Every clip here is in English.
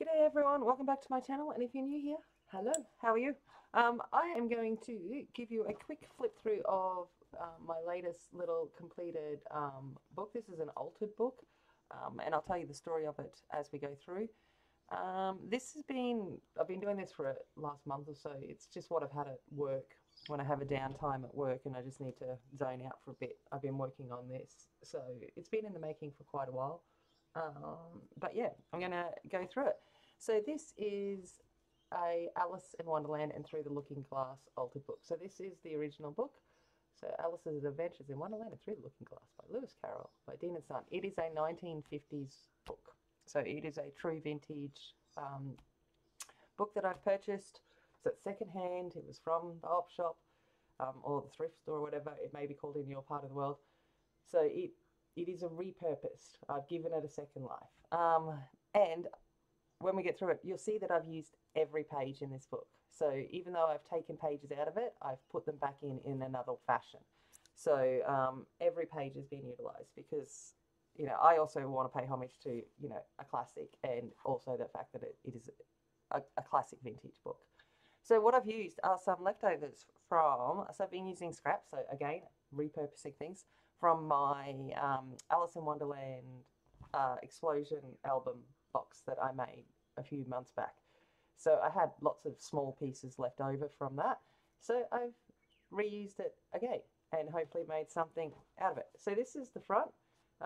G'day everyone, welcome back to my channel, and if you're new here, hello, how are you? I am going to give you a quick flip through of my latest little completed book. This is an altered book, and I'll tell you the story of it as we go through. I've been doing this for the last month or so. It's just what I've had at work when I have a downtime at work and I just need to zone out for a bit. I've been working on this, so it's been in the making for quite a while. But yeah, I'm going to go through it. So this is a Alice in Wonderland and Through the Looking Glass altered book. So this is the original book. So Alice's Adventures in Wonderland and Through the Looking Glass by Lewis Carroll by Dean and Son. It is a 1950s book. So it is a true vintage book that I've purchased. So it's secondhand. It was from the op shop or the thrift store or whatever it may be called in your part of the world. So it is a repurposed. I've given it a second life. And when we get through it, you'll see that I've used every page in this book. So even though I've taken pages out of it, I've put them back in another fashion. So every page has been utilized because, you know, I also want to pay homage to, you know, a classic and also the fact that it is a classic vintage book. So what I've used are some leftovers from, so I've been using scraps, so again, repurposing things from my Alice in Wonderland Explosion album box that I made a few months back. So I had lots of small pieces left over from that. So I've reused it again and hopefully made something out of it. So this is the front.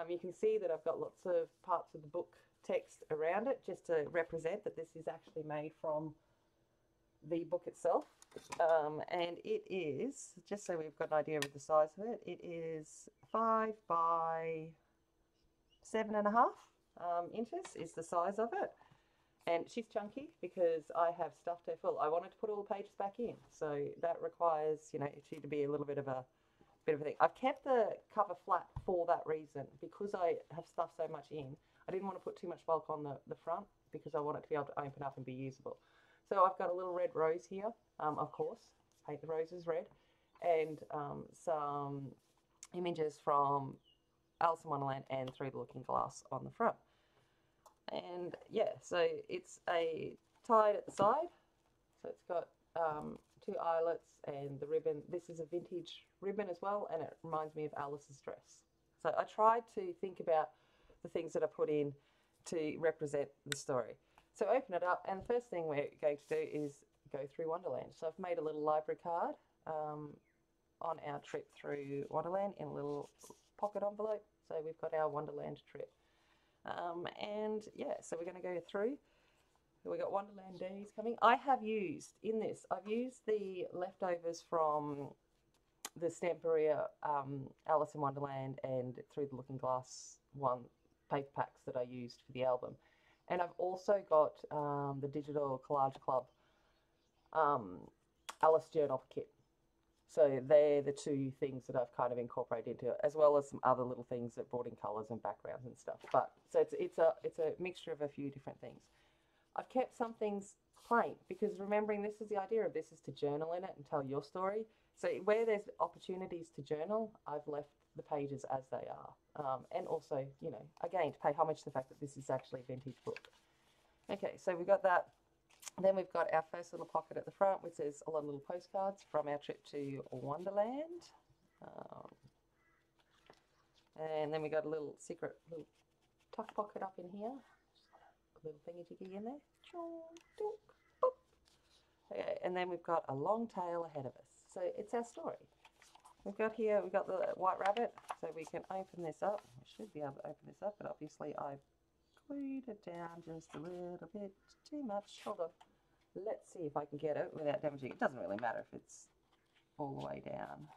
You can see that I've got lots of parts of the book text around it just to represent that this is actually made from the book itself. And it is, just so we've got an idea of the size of it, it is 5 by 7.5 inches is the size of it. And she's chunky because I have stuffed her full. I wanted to put all the pages back in, so that requires, you know, she to be a little bit of a thing. I've kept the cover flat for that reason because I have stuffed so much in. I didn't want to put too much bulk on the front because I want it to be able to open up and be usable. So I've got a little red rose here, of course, paint the roses red, and some images from Alice in Wonderland and Through the Looking Glass on the front. And yeah, so it's a tied at the side, so it's got two eyelets and the ribbon. This is a vintage ribbon as well, and it reminds me of Alice's dress. So I tried to think about the things that I put in to represent the story. So open it up, and the first thing we're going to do is go through Wonderland. So I've made a little library card on our trip through Wonderland in a little pocket envelope. So we've got our Wonderland trip. And yeah, so we're going to go through. We got Wonderland Days coming. I have used, in this, I've used the leftovers from the Stamperia Alice in Wonderland and Through the Looking Glass one paper packs that I used for the album. And I've also got the Digital Collage Club Alice Journal kit. So they're the two things that I've kind of incorporated into it, as well as some other little things that brought in colours and backgrounds and stuff. But so it's a mixture of a few different things. I've kept some things plain because remembering this is the idea of this is to journal in it and tell your story. So where there's opportunities to journal, I've left the pages as they are. And also, you know, again, to pay homage to the fact that this is actually a vintage book. Okay, so we've got that. Then we've got our first little pocket at the front, which is a lot of little postcards from our trip to Wonderland. And then we got a little secret little tuck pocket up in here. A little thingy-jiggy in there. Okay, and then we've got a long tail ahead of us. So it's our story. We've got the white rabbit, so we can open this up. We should be able to open this up, but obviously I've glued it down just a little bit too much. Hold on. Let's see if I can get it without damaging it. It doesn't really matter if it's all the way down.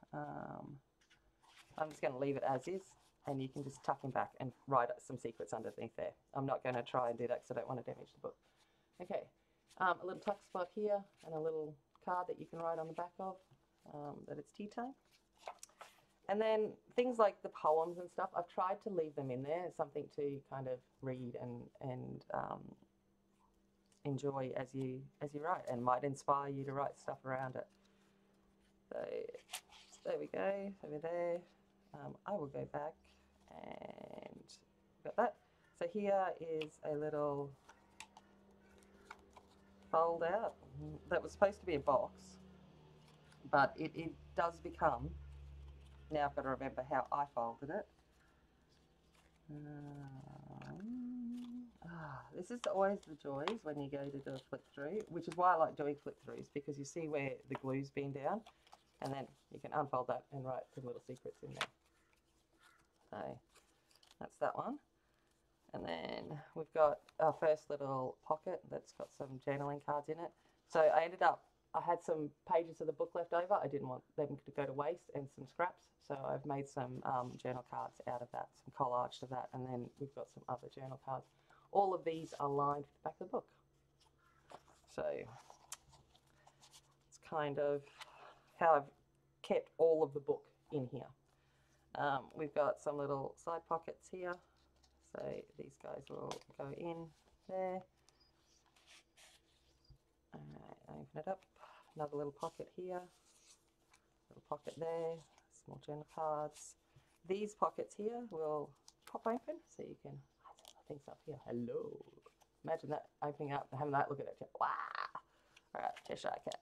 I'm just going to leave it as is, and you can just tuck him back and write some secrets underneath there. I'm not going to try and do that because I don't want to damage the book. Okay, a little tuck spot here and a little card that you can write on the back of that it's tea time. And then things like the poems and stuff, I've tried to leave them in there, something to kind of read and enjoy as you write, and might inspire you to write stuff around it. So there we go, over there. I will go back and got that. So here is a little fold out. That was supposed to be a box, but it does become, now I've got to remember how I folded it. This is always the joys when you go to do a flip through, which is why I like doing flip throughs, because you see where the glue's been down, and then you can unfold that and write some little secrets in there. So that's that one. And then we've got our first little pocket that's got some journaling cards in it. So I had some pages of the book left over. I didn't want them to go to waste, and some scraps. So I've made some journal cards out of that, some collage to that, and then we've got some other journal cards. All of these are lined to the back of the book. So it's kind of how I've kept all of the book in here. We've got some little side pockets here. So these guys will go in there. Alright, open it up. Another little pocket here. Little pocket there. Small journal cards. These pockets here will pop open so you can things up here. Hello. Imagine that opening up and having that look at it. Wow. Alright, Cheshire Cat.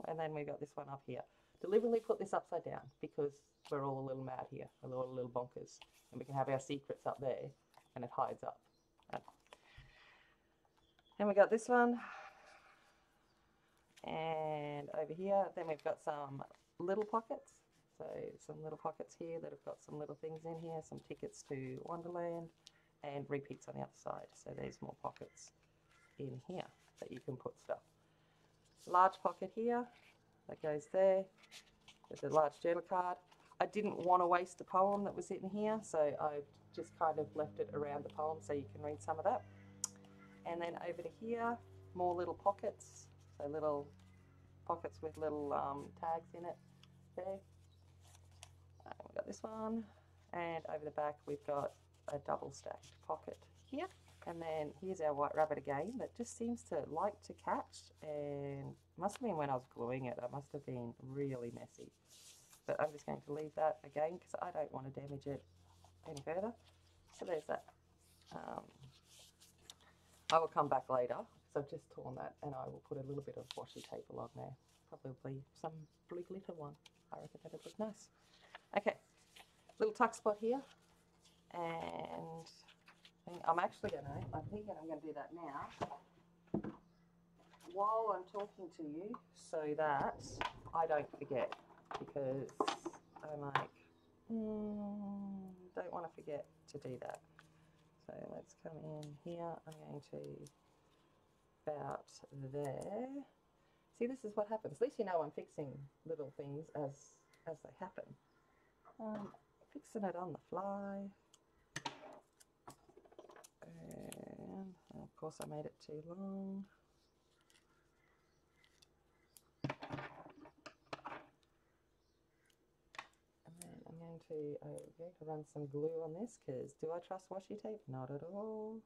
And then we got this one up here. Deliberately put this upside down because we're all a little mad here. We're all a little bonkers. And we can have our secrets up there and it hides up. And we got this one. And over here, then we've got some little pockets. So some little pockets here that have got some little things in here, some tickets to Wonderland, and repeats on the other side. So there's more pockets in here that you can put stuff. Large pocket here that goes there. There's a large journal card. I didn't want to waste a poem that was in here, so I've just kind of left it around the poem so you can read some of that. And then over to here, more little pockets. So little pockets with little tags in it there. We've got this one. And over the back, we've got a double stacked pocket here. And then here's our white rabbit again that just seems to like to catch, and must have been when I was gluing it. I must have been really messy. But I'm just going to leave that again because I don't want to damage it any further. So there's that. I will come back later because I've just torn that, and I will put a little bit of washi tape along there. Probably some blue glitter one. I reckon that'd look nice. Okay, little tuck spot here. And I'm actually I'm thinking I'm going to do that now while I'm talking to you so that I don't forget, because I'm like, don't want to forget to do that. So let's come in here. I'm going to about there. See, this is what happens. At least you know I'm fixing little things as they happen. Fixing it on the fly. And of course I made it too long. And then I'm going to run some glue on this, because do I trust washi tape? Not at all.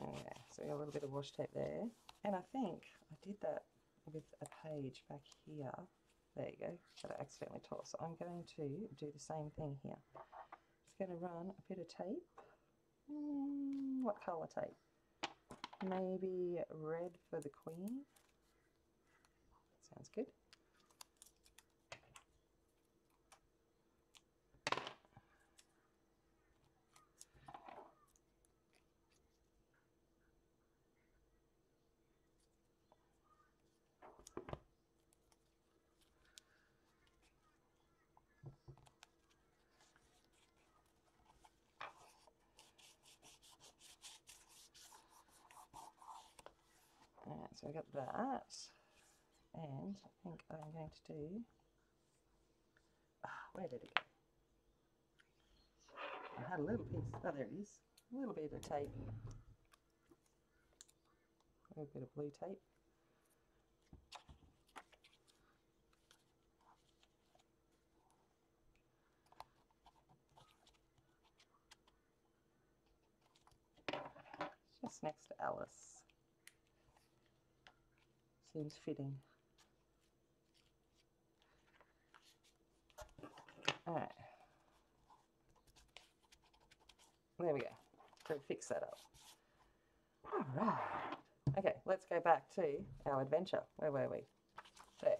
Okay, so we got a little bit of washi tape there. And I think I did that with a page back here. There you go, that I accidentally tore. So I'm going to do the same thing here. Just going to run a bit of tape. What colour tape? Maybe red for the queen. Sounds good. So I got that, and I think I'm going to do, where did it go? I had a little piece, oh there it is, a little bit of tape, a little bit of blue tape. Just next to Alice. Seems fitting. Alright. There we go. So fix that up. Alright. Okay, let's go back to our adventure. Where were we? There,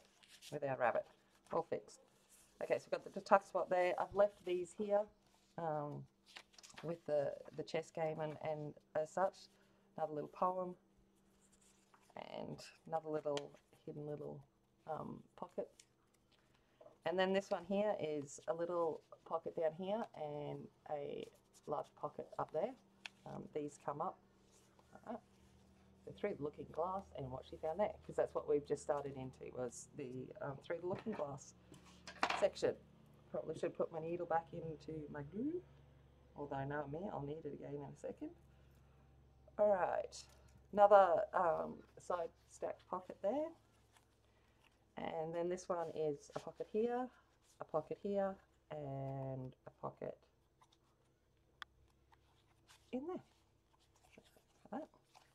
with our rabbit. All fixed. Okay, so we've got the tuck spot there. I've left these here with the chess game and as such. Another little poem. And another little hidden little pocket. And then this one here is a little pocket down here and a large pocket up there. These come up. So through the looking glass and what she found there, because that's what we've just started into, was the through the looking glass section. Probably should put my needle back into my glue, although no me, I'll need it again in a second. Alright, another side stacked pocket there, and then this one is a pocket here, and a pocket in there. Like that.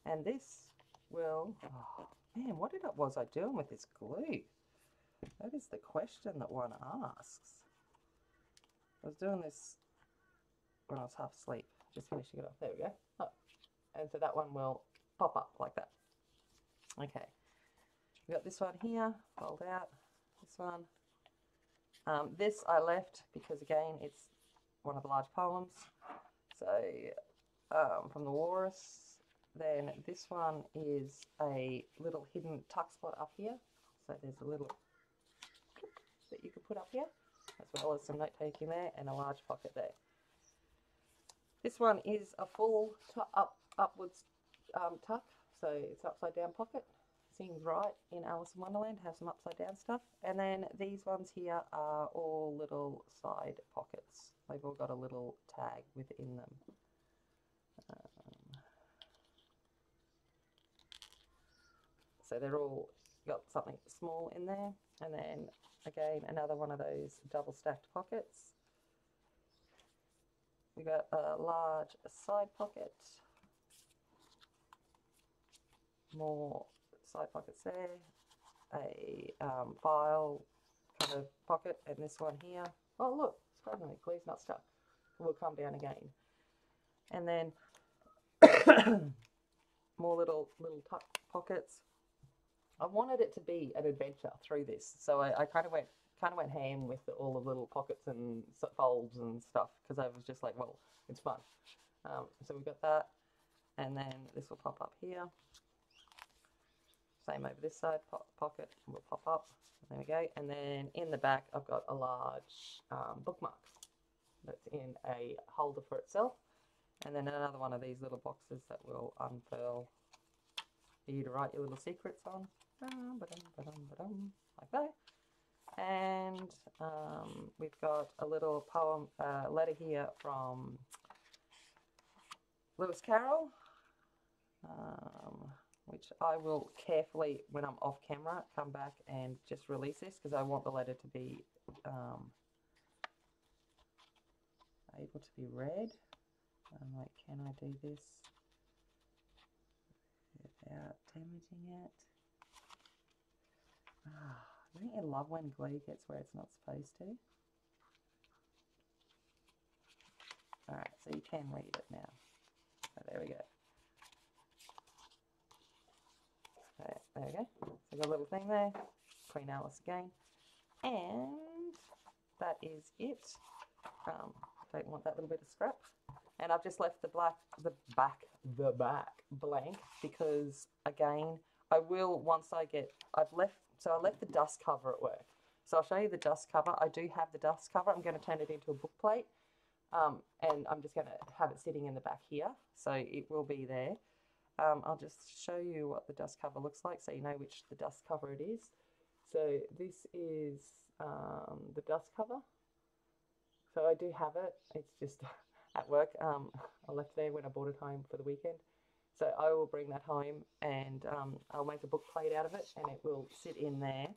And this will, oh man, what was I doing with this glue? That is the question that one asks. I was doing this when I was half asleep, just finishing it off. There we go. Oh. And so that one will pop up like that. Okay. We got this one here, fold out. This one. This I left because again it's one of the large poems. So from the Walrus. Then this one is a little hidden tuck spot up here. So there's a little clip that you can put up here, as well as some note taking there and a large pocket there. This one is a full upwards tuck, so it's upside down pocket. Seems right in Alice in Wonderland, have some upside down stuff. And then these ones here are all little side pockets. They've all got a little tag within them. So they're all got something small in there. And then again, another one of those double stacked pockets. We got a large side pocket. More side pockets there. A file kind of pocket, and this one here. Oh look, surprisingly, glue's not stuck. It will come down again. And then more little tuck pockets. I wanted it to be an adventure through this, so I kind of went ham with all the little pockets and folds and stuff, because I was just like, well, it's fun. So we've got that, and then this will pop up here. Same over this side, pocket will pop up. There we go. And then in the back, I've got a large bookmark that's in a holder for itself, and then another one of these little boxes that will unfurl for you to write your little secrets on, like that. And we've got a little poem letter here from Lewis Carroll, which I will carefully, when I'm off camera, come back and just release this, because I want the letter to be able to be read. I'm like, can I do this without damaging it? Don't you love when glue gets where it's not supposed to? Alright, so you can read it now. So there we go. Okay, there we go. So we've got a little thing there. Queen Alice again. And that is it. Don't want that little bit of scrap. And I've just left the back blank, because again, I will, once I get, I left the dust cover at work. So I'll show you the dust cover. I do have the dust cover. I'm going to turn it into a book plate. And I'm just going to have it sitting in the back here. So it will be there. I'll just show you what the dust cover looks like, so you know which the dust cover it is. So this is the dust cover. So I do have it. It's just at work. I left there when I brought it home for the weekend. So I will bring that home, and I'll make a book plate out of it, and it will sit in there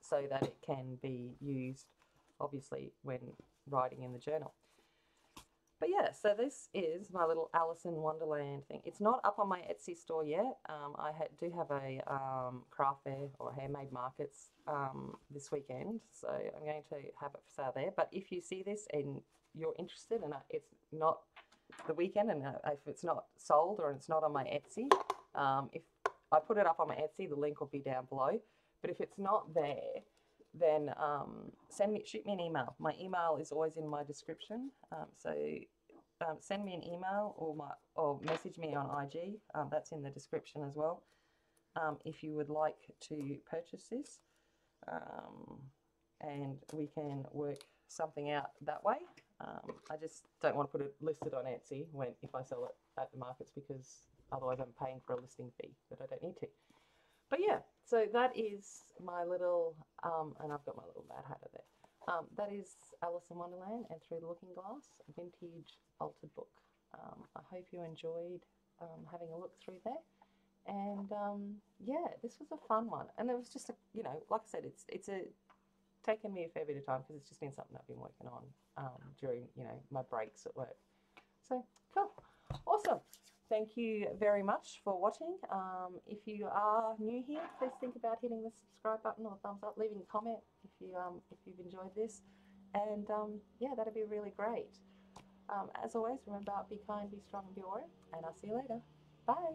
so that it can be used, obviously, when writing in the journal. But yeah, so this is my little Alice in Wonderland thing. It's not up on my Etsy store yet. Do have a craft fair or handmade markets this weekend, so I'm going to have it for sale there. But if you see this and you're interested and it's not the weekend and if it's not sold or it's not on my Etsy, if I put it up on my Etsy, the link will be down below. But if it's not there, then shoot me an email. My email is always in my description. Send me an email or message me on IG. That's in the description as well. If you would like to purchase this, and we can work something out that way. I just don't want to put it listed on Etsy if I sell it at the markets, because otherwise I'm paying for a listing fee that I don't need to. But yeah, so that is my little, and I've got my little Mad Hatter there. That is Alice in Wonderland and Through the Looking Glass, a vintage altered book. I hope you enjoyed having a look through there. And yeah, this was a fun one. And it was just, like I said, it's taken me a fair bit of time because it's just been something I've been working on during, my breaks at work. So, cool. Awesome. Thank you very much for watching. If you are new here, please think about hitting the subscribe button or thumbs up, leaving a comment if you've enjoyed this, and yeah, that'd be really great. As always, remember, be kind, be strong, and be warrior, and I'll see you later. Bye.